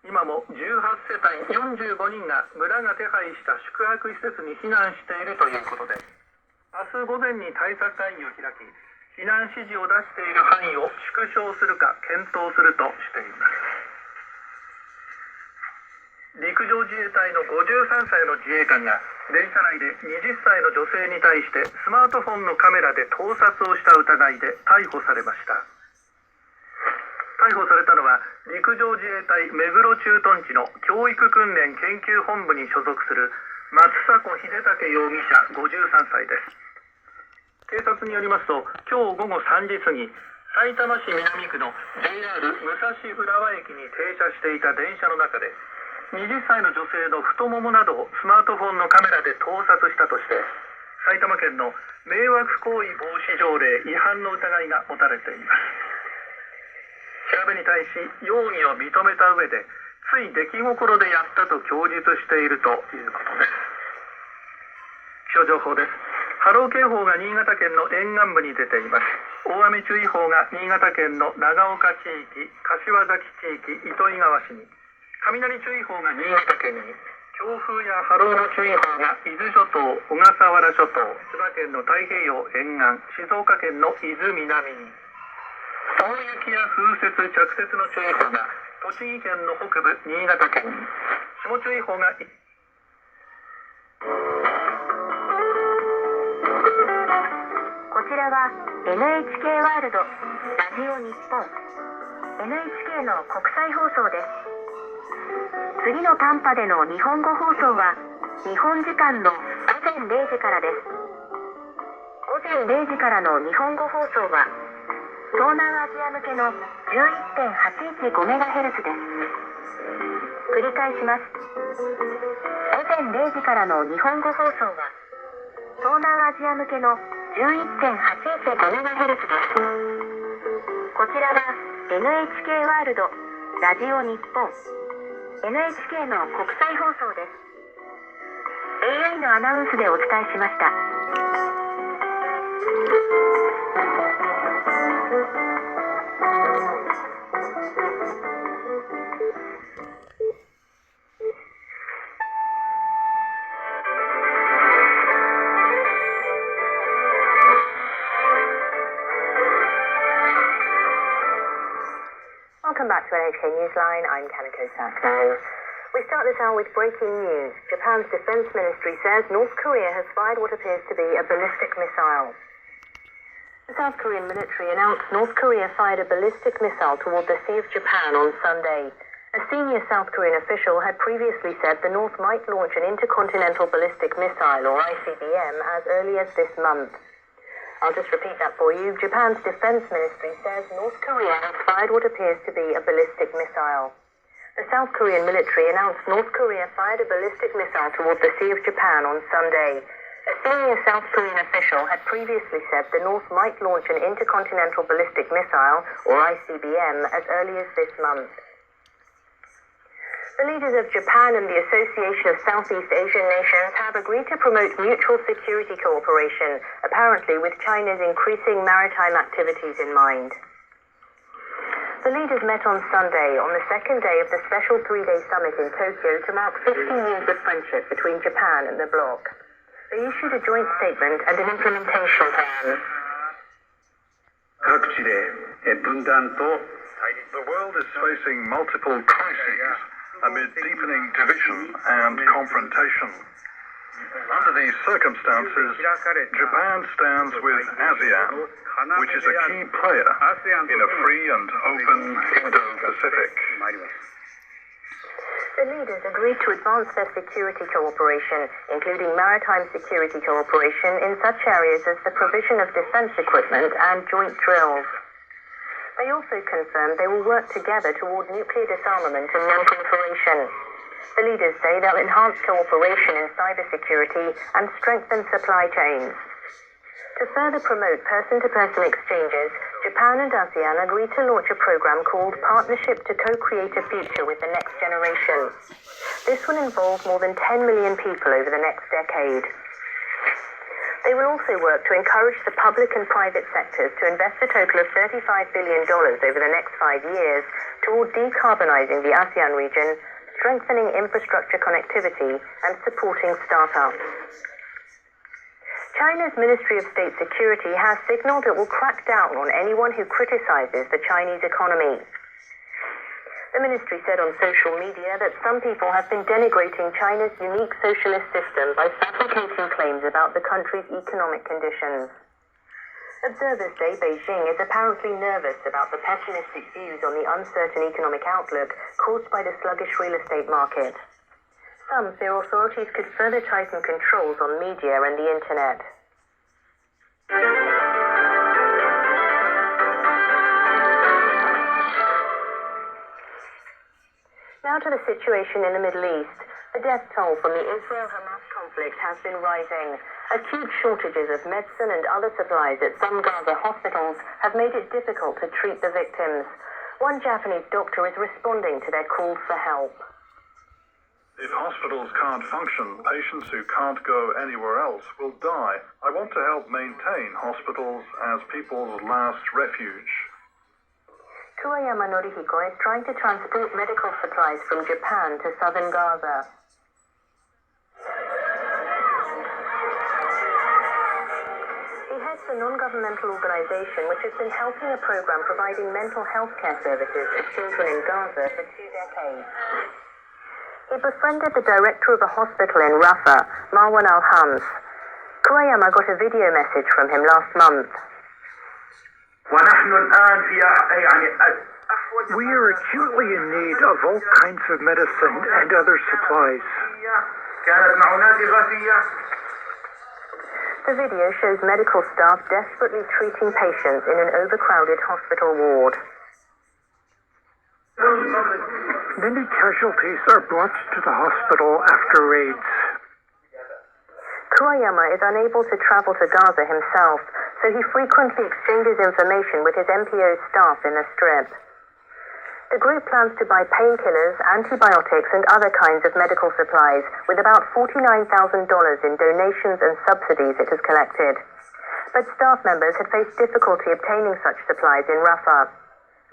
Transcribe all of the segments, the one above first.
今も18世帯45人が村が手配した宿泊施設に避難しているということです。明日午前に対策会議を開き、避難指示を出している範囲を縮小するか検討するとしています。陸上自衛隊の53歳の自衛官が電車内で20歳の女性に対してスマートフォンのカメラで盗撮をした疑いで逮捕されました。逮捕されたのは陸上自衛隊目黒駐屯地の教育訓練研究本部に所属する松迫秀武容疑者53歳です。警察によりますと、今日午後3時過ぎ、さいたま市南区の JR 武蔵浦和駅に停車していた電車の中で20歳の女性の太ももなどをスマートフォンのカメラで盗撮したとして、埼玉県の迷惑行為防止条例違反の疑いが持たれています。調べに対し容疑を認めた上で、つい出来心でやったと供述しているということです。気象情報です。波浪警報が新潟県の沿岸部に出ています。大雨注意報が新潟県の長岡地域、柏崎地域、糸魚川市に、雷注意報が新潟県に、強風や波浪の注意報が伊豆諸島、小笠原諸島、千葉県の太平洋沿岸、静岡県の伊豆南に、大雪や風雪、着雪の注意報が栃木県の北部、新潟県に、霜注意報がこちらは NHK ワールド、ラジオ日本、NHK の国際放送です。次の短波での日本語放送は日本時間の午前0時からです。午前0時からの日本語放送は東南アジア向けの 11.815MHz です。繰り返します。午前0時からの日本語放送は東南アジア向けの 11.815MHz です。こちらは NHK ワールド、ラジオ日本、NHK の国際放送です。AI のアナウンスでお伝えしました。Welcome back to NHK Newsline. I'm Kanako Sako. We start this hour with breaking news. Japan's defense ministry says North Korea has fired what appears to be a ballistic missile. The South Korean military announced North Korea fired a ballistic missile toward the Sea of Japan on Sunday. A senior South Korean official had previously said the North might launch an intercontinental ballistic missile, or ICBM, as early as this month. I'll just repeat that for you. Japan's defense ministry says North Korea has fired what appears to be a ballistic missile. The South Korean military announced North Korea fired a ballistic missile toward the Sea of Japan on Sunday. A senior South Korean official had previously said the North might launch an intercontinental ballistic missile, or ICBM, as early as this month. The leaders of Japan and the Association of Southeast Asian Nations have agreed to promote mutual security cooperation, apparently with China's increasing maritime activities in mind. The leaders met on Sunday, on the second day of the special three-day summit in Tokyo, to mark 15 years of friendship between Japan and the bloc. They issued a joint statement and an implementation plan. The world is facing multiple crises amid deepening division and confrontation. Under these circumstances, Japan stands with ASEAN, which is a key player in a free and open Indo-Pacific. The leaders agreed to advance their security cooperation, including maritime security cooperation in such areas as the provision of defense equipment and joint drills. They also confirmed they will work together toward nuclear disarmament and non-proliferation. The leaders say they'll enhance cooperation in cybersecurity and strengthen supply chains. To further promote person-to-person exchanges, Japan and ASEAN agreed to launch a program called Partnership to Co-Create a Future with the Next Generation. This will involve more than 10 million people over the next decade. They will also work to encourage the public and private sectors to invest a total of $35 billion over the next 5 years toward decarbonizing the ASEAN region, strengthening infrastructure connectivity, and supporting startups. China's Ministry of State Security has signaled it will crack down on anyone who criticizes the Chinese economy. The ministry said on social media that some people have been denigrating China's unique socialist system by fabricating claims about the country's economic conditions. Observers say Beijing is apparently nervous about the pessimistic views on the uncertain economic outlook caused by the sluggish real estate market. Some fear authorities could further tighten controls on media and the internet. Now to the situation in the Middle East. The death toll from the Israel-Hamas conflict has been rising. Acute shortages of medicine and other supplies at some Gaza hospitals have made it difficult to treat the victims. One Japanese doctor is responding to their calls for help. If hospitals can't function, patients who can't go anywhere else will die. I want to help maintain hospitals as people's last refuge. Kuwayama Norihiko is trying to transport medical supplies from Japan to southern Gaza. He heads a non-governmental organization which has been helping a program providing mental health care services to children in Gaza for 2 decades. He befriended the director of a hospital in Rafah, Marwan al-Hams. Kuwayama got a video message from him last month. We are acutely in need of all kinds of medicine and other supplies. The video shows medical staff desperately treating patients in an overcrowded hospital ward. Many casualties are brought to the hospital after raids. Kuwayama is unable to travel to Gaza himself, so he frequently exchanges information with his MPO staff in the Strip. The group plans to buy painkillers, antibiotics, and other kinds of medical supplies, with about $49,000 in donations and subsidies it has collected. But staff members had faced difficulty obtaining such supplies in Rafah.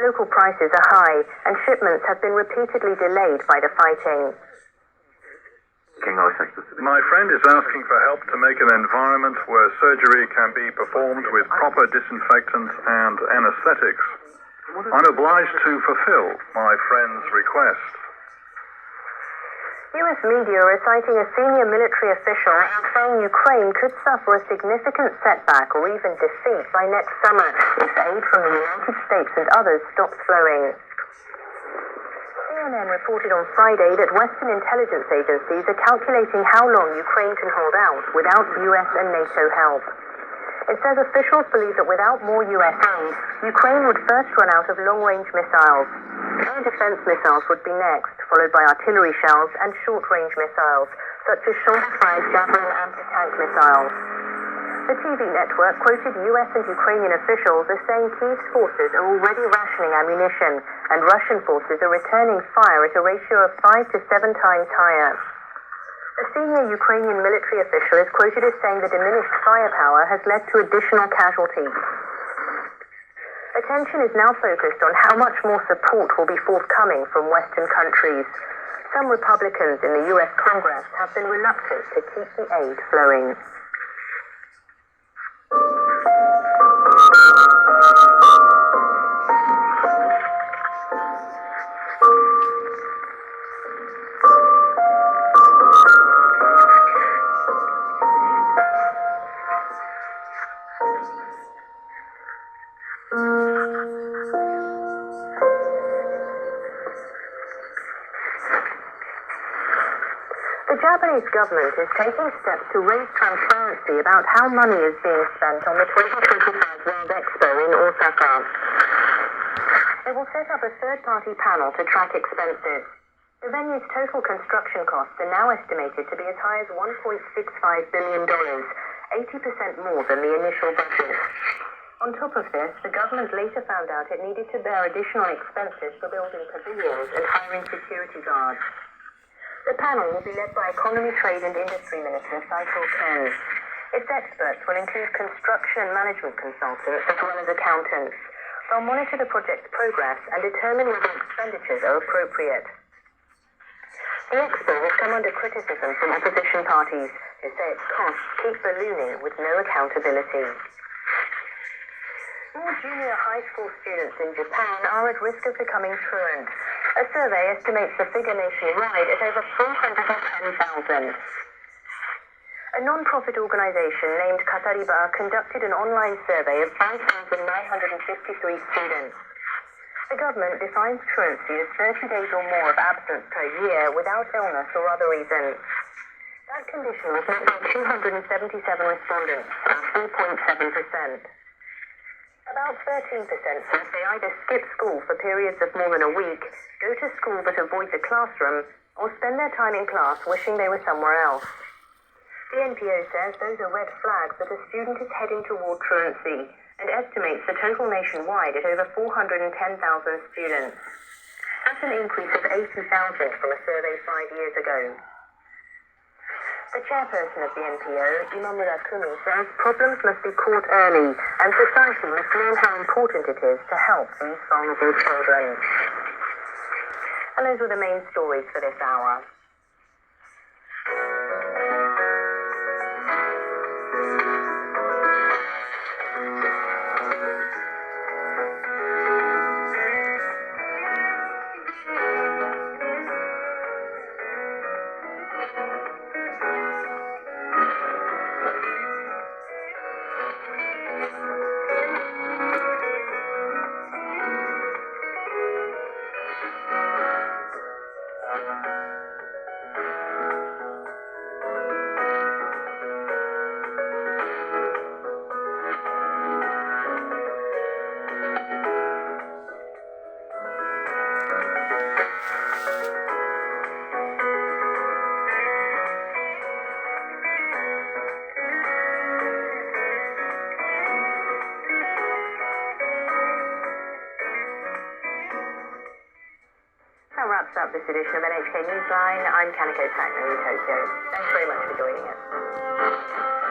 Local prices are high, and shipments have been repeatedly delayed by the fighting. My friend is asking for help to make an environment where surgery can be performed with proper disinfectants and anesthetics. I'm obliged to fulfill my friend's request. U.S. media are citing a senior military official saying Ukraine could suffer a significant setback or even defeat by next summer if aid from the United States and others stops flowing. CNN reported on Friday that Western intelligence agencies are calculating how long Ukraine can hold out without US and NATO help. It says officials believe that without more US aid, Ukraine would first run out of long-range missiles. Air defense missiles would be next, followed by artillery shells and short-range missiles, such as short-range Javelin anti-tank missiles. The TV network quoted US and Ukrainian officials as saying Kyiv's forces are already rationing ammunition, and Russian forces are returning fire at a ratio of 5 to 7 times higher. A senior Ukrainian military official is quoted as saying the diminished firepower has led to additional casualties. Attention is now focused on how much more support will be forthcoming from Western countries. Some Republicans in the US Congress have been reluctant to keep the aid flowing. The Japanese government is taking steps to raise transparency about how money is being spent on the 2025 World Expo in Osaka. It will set up a third-party panel to track expenses. The venue's total construction costs are now estimated to be as high as $1.65 billion, 80% more than the initial budget. On top of this, the government later found out it needed to bear additional expenses for building pavilions and hiring security guards. The panel will be led by Economy, Trade and Industry Minister Saito Ken. Its experts will include construction and management consultants as well as accountants. They'll monitor the project's progress and determine whether expenditures are appropriate. The expo has come under criticism from opposition parties who say its costs keep ballooning with no accountability. More junior high school students in Japan are at risk of becoming truant. A survey estimates the figure nationwide at over 410,000. A non-profit organization named Katariba conducted an online survey of 5,953 students. The government defines truancy as 30 days or more of absence per year without illness or other reason. That condition was met by 277 respondents, 4.7%. About 13% said they either skip school for periods of more than a week, go to school but avoid the classroom, or spend their time in class wishing they were somewhere else. The NPO says those are red flags that a student is heading toward truancy and estimates the total nationwide at over 410,000 students. That's an increase of 80,000 from a survey 5 years ago. The chairperson of the NPO, Imamura Kumi, says problems must be caught early and society must learn how important it is to help these vulnerable children. And those were the main stories for this hour. That wraps up this edition of NHK Newsline. I'm Kaneko Takno in Tokyo. Thanks very much for joining us.